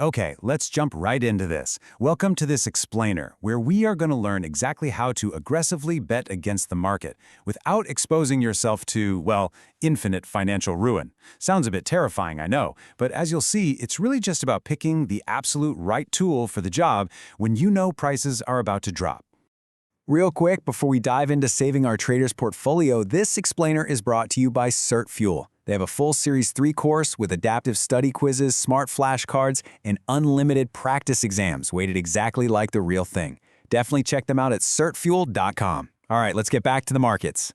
Okay, let's jump right into this. Welcome to this explainer, where we are going to learn exactly how to aggressively bet against the market without exposing yourself to, well, infinite financial ruin. Sounds a bit terrifying, I know, but as you'll see, it's really just about picking the absolute right tool for the job when you know prices are about to drop. Real quick, before we dive into saving our traders' portfolio, this explainer is brought to you by CertFuel. They have a full Series 3 course with adaptive study quizzes, smart flashcards, and unlimited practice exams weighted exactly like the real thing. Definitely check them out at certfuel.com. All right, let's get back to the markets.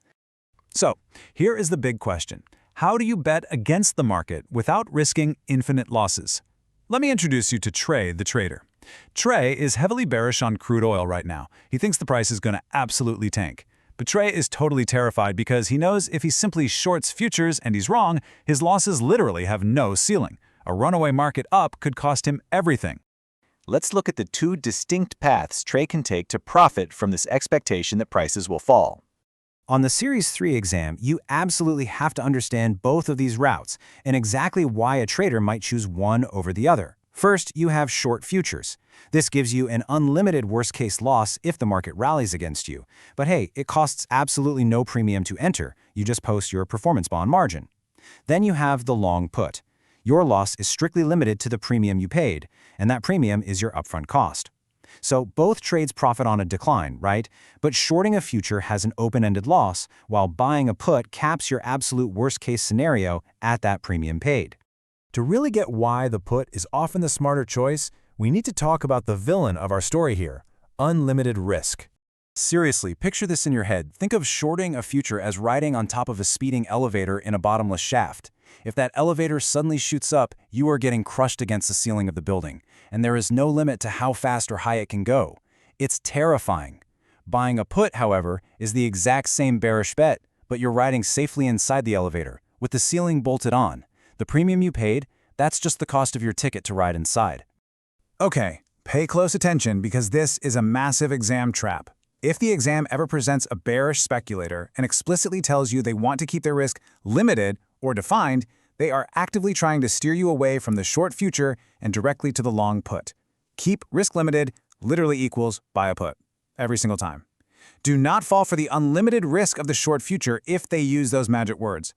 So, here is the big question. How do you bet against the market without risking infinite losses? Let me introduce you to Trey, the trader. Trey is heavily bearish on crude oil right now. He thinks the price is going to absolutely tank. But Trey is totally terrified because he knows if he simply shorts futures and he's wrong, his losses literally have no ceiling. A runaway market up could cost him everything. Let's look at the two distinct paths Trey can take to profit from this expectation that prices will fall. On the Series 3 exam, you absolutely have to understand both of these routes and exactly why a trader might choose one over the other. First, you have short futures. This gives you an unlimited worst-case loss if the market rallies against you. But hey, it costs absolutely no premium to enter. You just post your performance bond margin. Then you have the long put. Your loss is strictly limited to the premium you paid, and that premium is your upfront cost. So both trades profit on a decline, right? But shorting a future has an open-ended loss, while buying a put caps your absolute worst-case scenario at that premium paid. To really get why the put is often the smarter choice, we need to talk about the villain of our story here, unlimited risk. Seriously, picture this in your head. Think of shorting a future as riding on top of a speeding elevator in a bottomless shaft. If that elevator suddenly shoots up, you are getting crushed against the ceiling of the building, and there is no limit to how fast or high it can go. It's terrifying. Buying a put, however, is the exact same bearish bet, but you're riding safely inside the elevator, with the ceiling bolted on. The premium you paid, that's just the cost of your ticket to ride inside. Okay, pay close attention because this is a massive exam trap. If the exam ever presents a bearish speculator and explicitly tells you they want to keep their risk limited or defined, they are actively trying to steer you away from the short future and directly to the long put. Keep risk limited literally equals buy a put every single time. Do not fall for the unlimited risk of the short future if they use those magic words.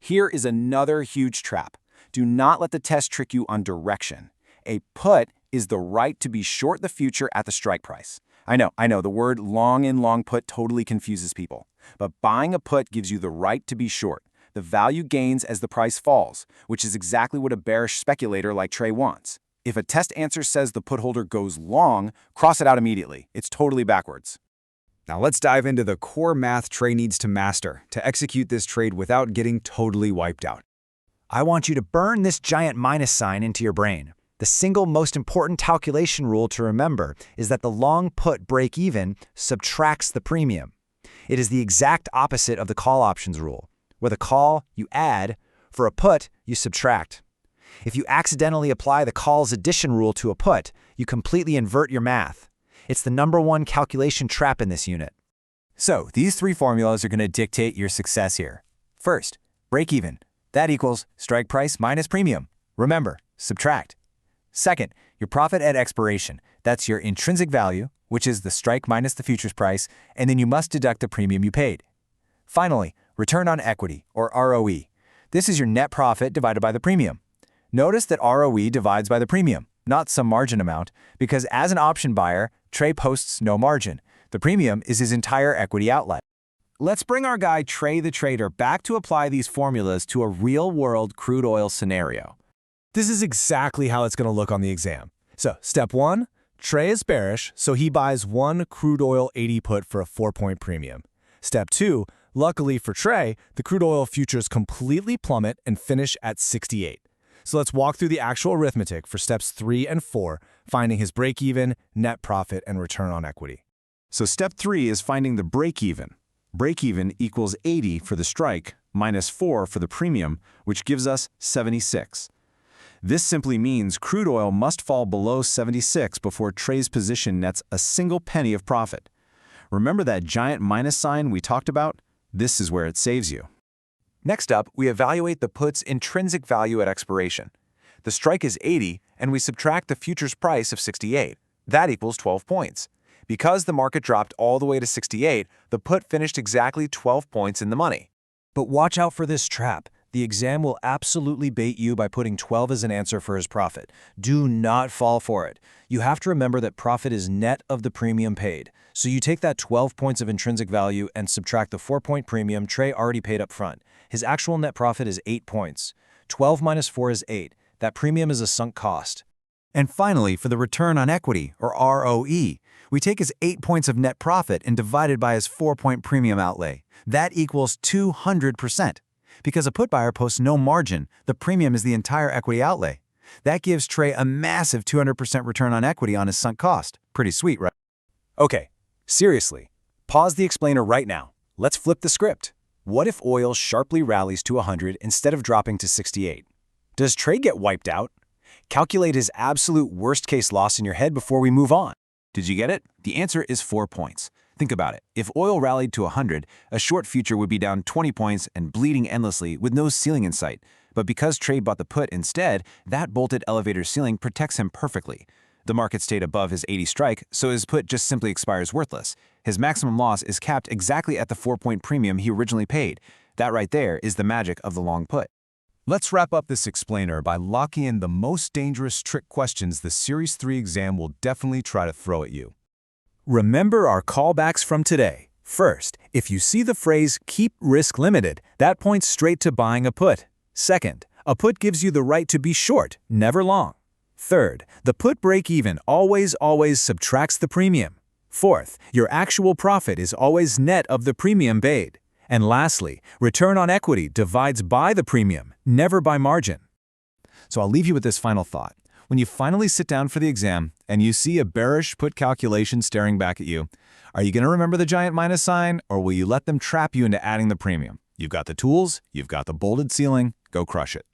Here is another huge trap. Do not let the test trick you on direction. A put is the right to be short the future at the strike price. I know, the word long in long put totally confuses people. But buying a put gives you the right to be short. The value gains as the price falls, which is exactly what a bearish speculator like Trey wants. If a test answer says the put holder goes long, cross it out immediately. It's totally backwards. Now let's dive into the core math Trey needs to master to execute this trade without getting totally wiped out. I want you to burn this giant minus sign into your brain. The single most important calculation rule to remember is that the long put break-even subtracts the premium. It is the exact opposite of the call options rule. With a call, you add. For a put, you subtract. If you accidentally apply the call's addition rule to a put, you completely invert your math. It's the #1 calculation trap in this unit. So, these three formulas are going to dictate your success here. First, break even. That equals strike price minus premium. Remember, subtract. Second, your profit at expiration. That's your intrinsic value, which is the strike minus the futures price, and then you must deduct the premium you paid. Finally, return on equity, or ROE. This is your net profit divided by the premium. Notice that ROE divides by the premium, not some margin amount, because as an option buyer, Trey posts no margin. The premium is his entire equity outlet. Let's bring our guy Trey the trader back to apply these formulas to a real-world crude oil scenario. This is exactly how it's going to look on the exam. So, step 1, Trey is bearish, so he buys one crude oil 80 put for a 4-point premium. Step 2, luckily for Trey, the crude oil futures completely plummet and finish at 68. So let's walk through the actual arithmetic for steps 3 and 4, finding his break-even, net profit, and return on equity. So step 3 is finding the break-even. Break-even equals 80 for the strike minus 4 for the premium, which gives us 76. This simply means crude oil must fall below 76 before Trey's position nets a single penny of profit. Remember that giant minus sign we talked about? This is where it saves you. Next up, we evaluate the put's intrinsic value at expiration. The strike is 80, and we subtract the futures price of 68. That equals 12 points. Because the market dropped all the way to 68, the put finished exactly 12 points in the money. But watch out for this trap. The exam will absolutely bait you by putting 12 as an answer for his profit. Do not fall for it. You have to remember that profit is net of the premium paid. So you take that 12 points of intrinsic value and subtract the 4-point premium Trey already paid up front. His actual net profit is 8 points. 12 minus 4 is 8. That premium is a sunk cost. And finally, for the return on equity, or ROE, we take his 8 points of net profit and divide it by his 4-point premium outlay. That equals 200%. Because a put buyer posts no margin, the premium is the entire equity outlay. That gives Trey a massive 200% return on equity on his sunk cost. Pretty sweet, right? Okay, seriously, pause the explainer right now. Let's flip the script. What if oil sharply rallies to 100 instead of dropping to 68? Does Trey get wiped out? Calculate his absolute worst-case loss in your head before we move on. Did you get it? The answer is 4 points. Think about it. If oil rallied to 100, a short future would be down 20 points and bleeding endlessly with no ceiling in sight. But because Trey bought the put instead, that bolted elevator ceiling protects him perfectly. The market stayed above his 80 strike, so his put just simply expires worthless. His maximum loss is capped exactly at the 4-point premium he originally paid. That right there is the magic of the long put. Let's wrap up this explainer by locking in the most dangerous trick questions the Series 3 exam will definitely try to throw at you. Remember our callbacks from today. First, if you see the phrase keep risk limited, that points straight to buying a put. Second, a put gives you the right to be short, never long. Third, the put break-even always subtracts the premium. Fourth, your actual profit is always net of the premium paid. And lastly, return on equity divides by the premium, never by margin. So I'll leave you with this final thought. When you finally sit down for the exam and you see a bearish put calculation staring back at you, are you going to remember the giant minus sign, or will you let them trap you into adding the premium? You've got the tools, you've got the bolded ceiling, go crush it.